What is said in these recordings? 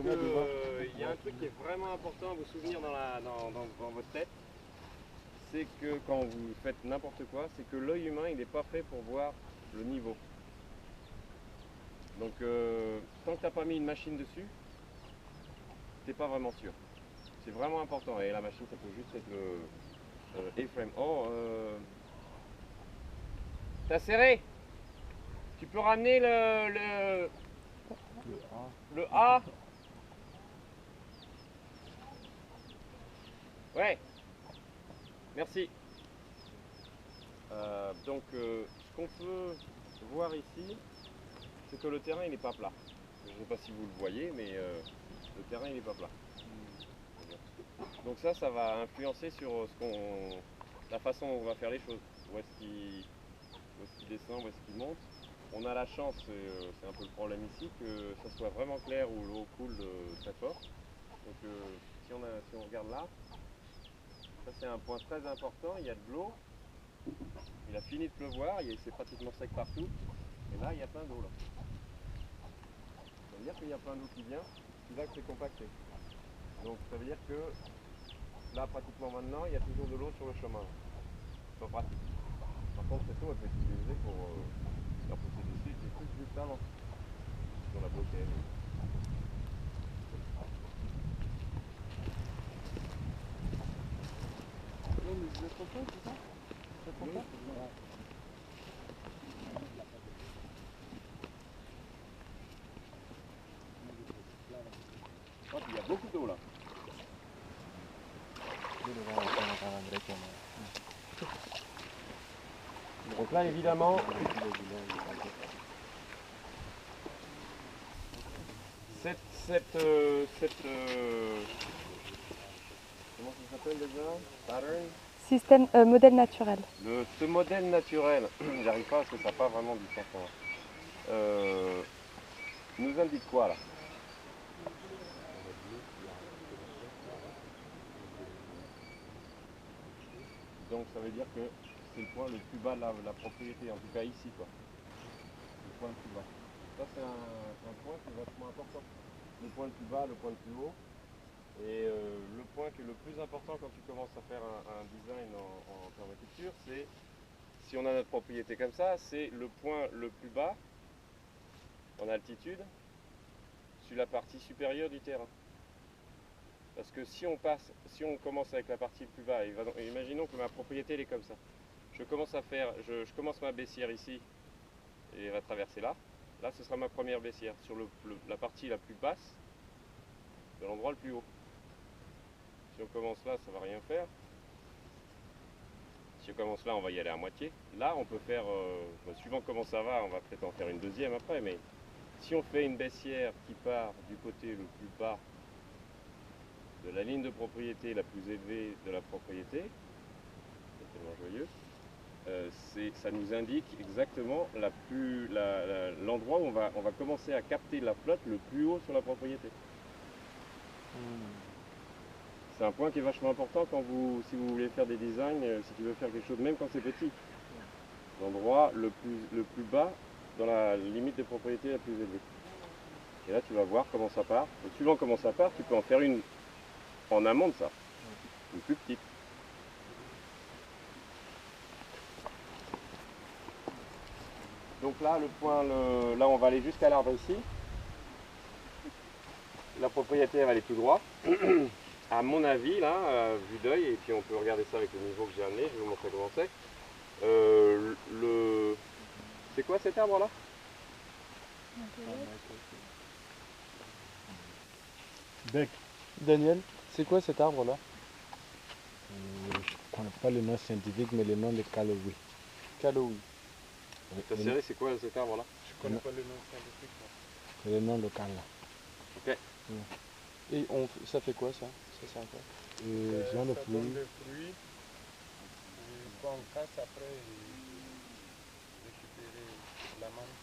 qu'il y a un truc qui est vraiment important à vous souvenir dans votre tête. C'est que quand vous faites n'importe quoi, c'est que l'œil humain il n'est pas fait pour voir le niveau. Donc tant que tu n'as pas mis une machine dessus, tu n'es pas vraiment sûr. C'est vraiment important. Et la machine ça peut juste être le A-frame. Oh, t'as serré. Tu peux ramener le A. Ouais. Merci. Donc ce qu'on peut voir ici, c'est que le terrain il n'est pas plat. Je ne sais pas si vous le voyez, mais le terrain il n'est pas plat. Donc ça va influencer sur la façon dont on va faire les choses. Où est-ce qu'il descend, où est-ce qu'il monte. On a la chance, c'est un peu le problème ici, que ça soit vraiment clair où l'eau coule très fort. Donc si on regarde là, ça c'est un point très important, il y a de l'eau. Il a fini de pleuvoir, c'est pratiquement sec partout. Et là, il y a plein d'eau. Là. Ça veut dire qu'il y a plein d'eau qui vient, c'est là que c'est compacté. Donc ça veut dire que là, pratiquement maintenant, il y a toujours de l'eau sur le chemin. C'est pas pratique. Par contre, cette eau, elle peut être utilisée pour faire pousser des trucs juste avant. Si on la bloquait. C'est ça? Oh, il y a beaucoup d'eau là. Donc là, évidemment, comment ça s'appelle déjà? Pattern? Système, modèle naturel. Ce modèle naturel, j'arrive pas parce que ça n'a pas vraiment du sens. Nous indique quoi là? Donc ça veut dire que c'est le point le plus bas de la propriété, en tout cas ici quoi. Le point le plus bas. Ça c'est un point qui est vachement important. Le point le plus bas, le point le plus haut. Et le point qui est le plus important quand tu commences à faire un design en permaculture, c'est, si on a notre propriété comme ça, c'est le point le plus bas en altitude sur la partie supérieure du terrain. Parce que si on commence avec la partie plus bas, imaginons que ma propriété elle est comme ça. Je commence ma baissière ici et elle va traverser là. Là ce sera ma première baissière sur la partie la plus basse de l'endroit le plus haut. Si on commence là, ça va rien faire. Si on commence là, on va y aller à moitié. Là, on peut faire, suivant comment ça va, on va peut-être en faire une deuxième après, mais si on fait une baissière qui part du côté le plus bas de la ligne de propriété la plus élevée de la propriété, c'est tellement joyeux, ça nous indique exactement l'endroit où on va commencer à capter la flotte le plus haut sur la propriété. C'est un point qui est vachement important si vous voulez faire des designs, si tu veux faire quelque chose, même quand c'est petit. L'endroit le plus bas dans la limite de propriété la plus élevée. Et là, tu vas voir comment ça part. Et suivant comment ça part, tu peux en faire une en amont de ça, une plus petite. Donc là, là, on va aller jusqu'à l'arbre ici. La propriété, elle va aller tout droit. À mon avis, là, vue d'œil, et puis on peut regarder ça avec le niveau que j'ai amené, je vais vous montrer comment c'est. C'est quoi cet arbre là? Bec. Daniel, c'est quoi cet arbre là? Je ne connais pas le nom scientifique, mais le nom de Calowi. Calowi. T'as serré, c'est quoi cet arbre là? Je connais pas le nom scientifique. C'est le nom local là. Ok. Et ça fait quoi ça? Ça c'est quoi? C'est un donne fruit. des fruits qu'on casse après et récupérer la manne.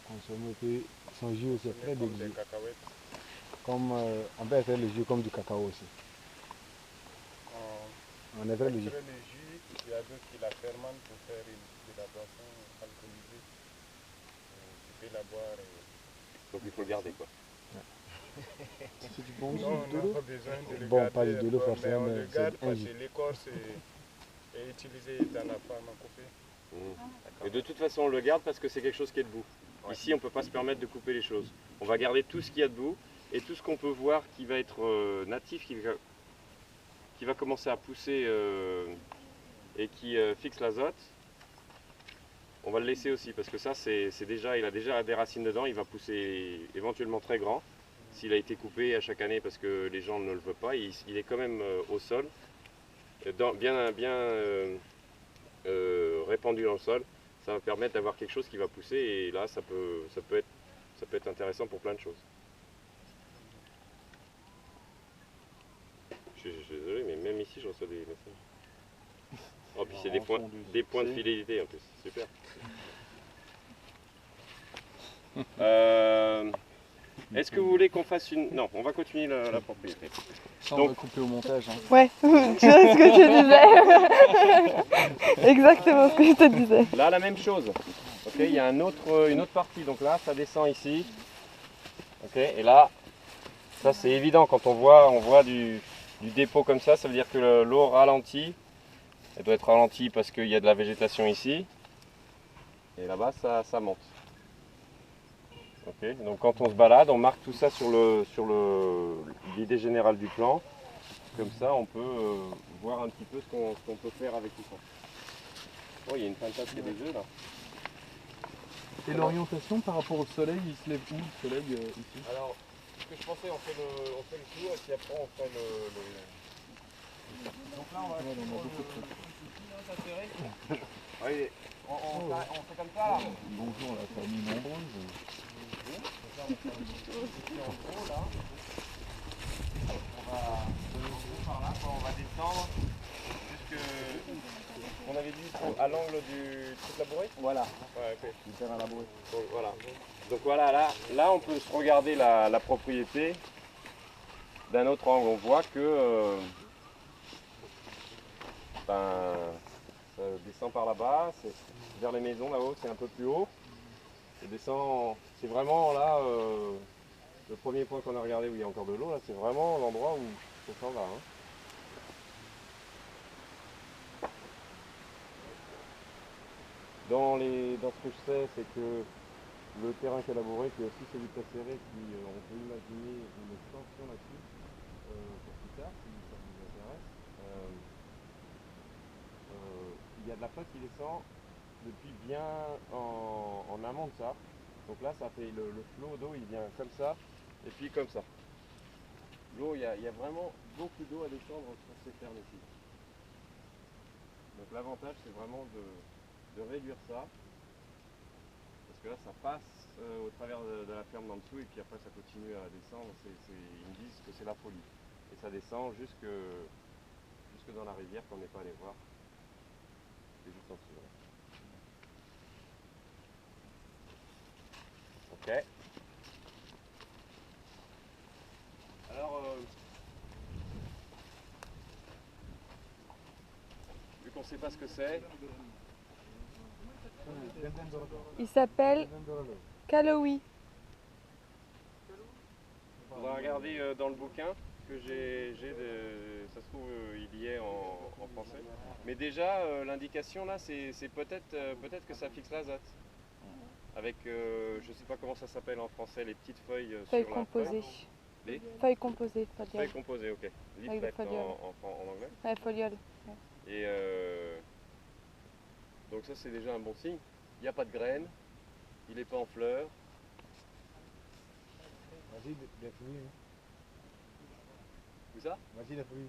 Consommer et puis son jus aussi est très Comme des délicieux. cacahuètes. Comme on peut faire le jus comme du cacao aussi. On est fait le jus. Après le jus, il y a d'autres qui la fermentent pour faire de la boisson alcoolisée. Tu peux la boire. Donc il faut le garder quoi. C'est du bon Non, jus, on de n'a l'eau. pas besoin de le Bon, garder. pas de l'eau mais forcément, on mais le c'est garde un parce jus. que l'écorce est utilisée dans la pharmacopée. Et de toute façon, on le garde parce que c'est quelque chose qui est debout. Ici, on ne peut pas se permettre de couper les choses. On va garder tout ce qu'il y a debout et tout ce qu'on peut voir qui va être natif, qui va commencer à pousser et qui fixe l'azote. On va le laisser aussi parce que ça, il a déjà des racines dedans. Il va pousser éventuellement très grand. S'il a été coupé à chaque année parce que les gens ne le veulent pas, il est quand même au sol, bien répandu dans le sol. Ça va permettre d'avoir quelque chose qui va pousser et là ça peut être intéressant pour plein de choses. Je suis désolé mais même ici je reçois des messages. Oh puis c'est des points de fidélité en plus, super. Est-ce que vous voulez qu'on fasse une... Non, on va continuer la propriété. Ça, on Donc- va couper au montage. Hein. Ouais, tu vois ce que je disais. Exactement ce que je te disais. Là la même chose. Ok, il y a une autre partie, donc là ça descend ici. Ok, et là, ça c'est évident quand on voit du dépôt comme ça veut dire que l'eau ralentit. Elle doit être ralentie parce qu'il y a de la végétation ici. Et là-bas ça monte. Ok, donc quand on se balade, on marque tout ça sur l'idée générale du plan. Comme ça on peut voir un petit peu ce qu'on peut faire avec tout ça. Oh, il y a une fantasme qui a des œufs là. Et l'orientation par rapport au soleil, il se lève où le soleil ici? Alors, ce que je pensais, on fait le tour et puis après on fait le... Donc là on va... Ouais, on a beaucoup de trucs. Oui, on fait comme ça là. Bonjour la famille nombreuse. En gros là, on va par là, quoi, on va descendre jusque... On avait dit à l'angle du truc labouré. Voilà. Ouais, ok. Du terrain labouré. Donc voilà, là on peut se regarder la propriété d'un autre angle. On voit que ça descend par là-bas, c'est vers les maisons là-haut, c'est un peu plus haut. Ça descend, c'est vraiment là, le premier point qu'on a regardé où il y a encore de l'eau, là c'est vraiment l'endroit où on s'en va. Hein. Dans ce que je sais, c'est que le terrain qui est labouré, qui est aussi celui de Serré, on peut imaginer une extension là-dessus pour plus tard, si ça vous intéresse. Il y a de la flotte qui descend depuis bien en amont de ça. Donc là, ça fait le flot d'eau, il vient comme ça, et puis comme ça. L'eau, il y a vraiment beaucoup d'eau à descendre sur ces fermes ici. Donc l'avantage, c'est vraiment de réduire ça. Parce que là, ça passe au travers de la ferme d'en dessous et puis après, ça continue à descendre. Ils me disent que c'est la folie. Et ça descend jusque dans la rivière qu'on n'est pas allé voir. C'est juste en dessous. Là. Ok. Alors, vu qu'on ne sait pas ce que c'est, Il s'appelle Kaloui. on va regarder dans le bouquin que ça se trouve il y est en français. Mais déjà l'indication là c'est peut-être que ça fixe l'azote. Avec je sais pas comment ça s'appelle en français, les petites feuilles Feuilles sur la composées. feuille. Les Feuilles composées, feuilles foliole. composées, ok. Avec Leaflet des folioles. en anglais. Ouais, foliole. Et donc ça c'est déjà un bon signe. Il n'y a pas de graines, il n'est pas en fleurs. Vas-y, des fruits. Hein. Où ça? Vas-y, des fruits.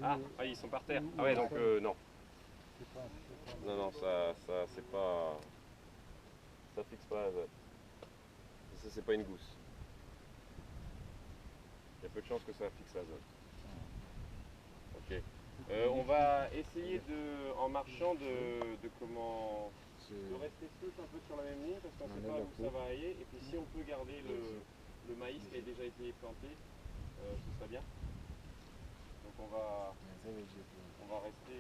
Ah, ils sont par terre. Ah ouais, donc non. Non, ça c'est pas... Ça fixe pas l'azote. Ça c'est pas une gousse. Il y a peu de chances que ça fixe l'azote. Ok. On va essayer en marchant de rester tous un peu sur la même ligne parce qu'on ne sait pas où ça va aller. Et puis si on peut garder le maïs qui a déjà été planté, ce serait bien. Donc on va rester,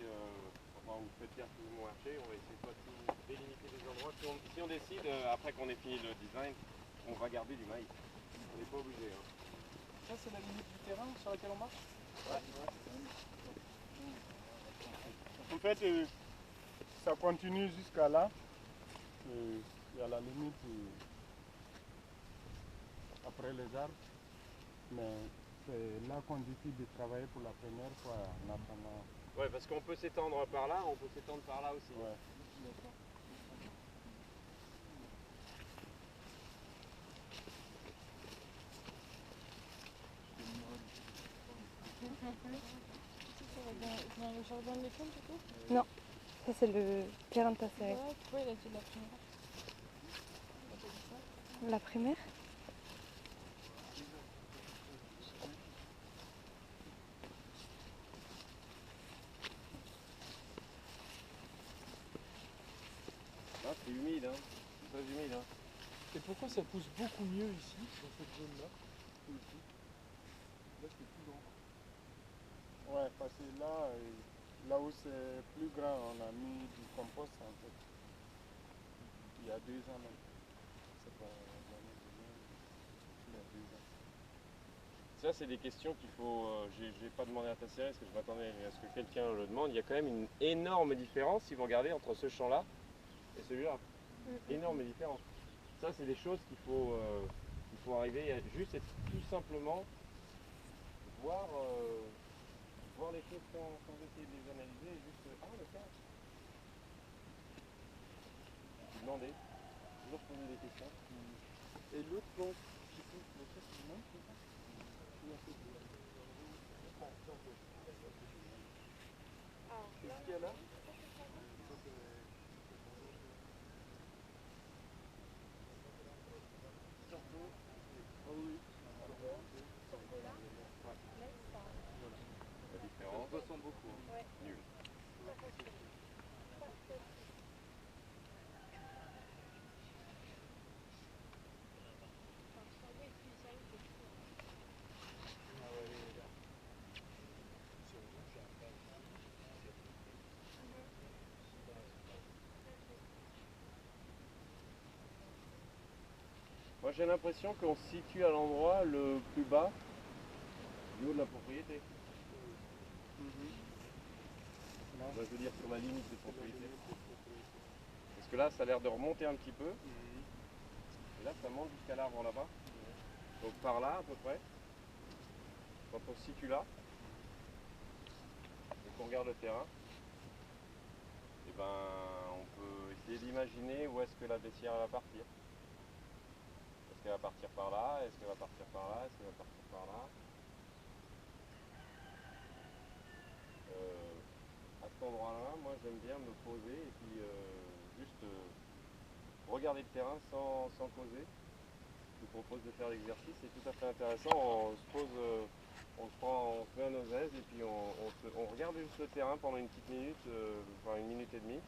enfin vous faites bien tout marcher, on va essayer de pas tout délimiter des endroits. Si on décide, après qu'on ait fini le design, on va garder du maïs. On n'est pas obligé. Hein. Ça, c'est la limite du terrain sur laquelle on marche? En fait, ça continue jusqu'à là. Il y a la limite après les arbres. Mais c'est là qu'on décide de travailler pour la première fois en attendant. Ouais, parce qu'on peut s'étendre par là, on peut s'étendre par là aussi. Ouais. Dans le jardin de l'école, du coup? Non, ça c'est le terrain de ta série. Ouais, pourquoi il a dit la primaire? La primaire? Là, c'est humide, hein. C'est très humide, hein. Et pourquoi ça pousse beaucoup mieux ici, dans cette zone-là, que ici? Là, c'est plus grand. Ouais, parce que là, là où c'est plus grand, on a mis du compost en fait. Il y a 2 ans même. C'est pas l'année dernière, il y a 2 ans. Ça, c'est des questions qu'il faut. J'ai pas demandé à ta série parce que je m'attendais à ce que quelqu'un le demande. Il y a quand même une énorme différence, si vous regardez, entre ce champ-là et celui-là. Énorme différence. Ça, c'est des choses qu'il faut arriver à juste et tout simplement voir, voir les choses sans essayer de les analyser. Juste, ah, le cas. Demander, toujours poser des questions. Et l'autre plante qui pousse, mais ça, c'est le même, c'est ça? Qu'est-ce qu'il y a là? Ah oui. La différence. Ça ressemble beaucoup. Hein. Nul. Moi j'ai l'impression qu'on se situe à l'endroit le plus bas du haut de la propriété. Moi, je veux dire sur la limite de propriété. Parce que là ça a l'air de remonter un petit peu. Et là ça monte jusqu'à l'arbre là-bas. Donc par là à peu près. Quand on se situe là, et qu'on regarde le terrain, et ben on peut essayer d'imaginer où est-ce que la baissière va partir. Est-ce qu'elle va partir par là? Est-ce qu'elle va partir par là? Est-ce qu'elle va partir par là? À cet endroit-là, moi j'aime bien me poser et puis juste regarder le terrain sans causer. Je vous propose de faire l'exercice, c'est tout à fait intéressant. On se pose, on se met à nos aises et puis on regarde juste le terrain pendant une petite minute, enfin 1 minute et demie.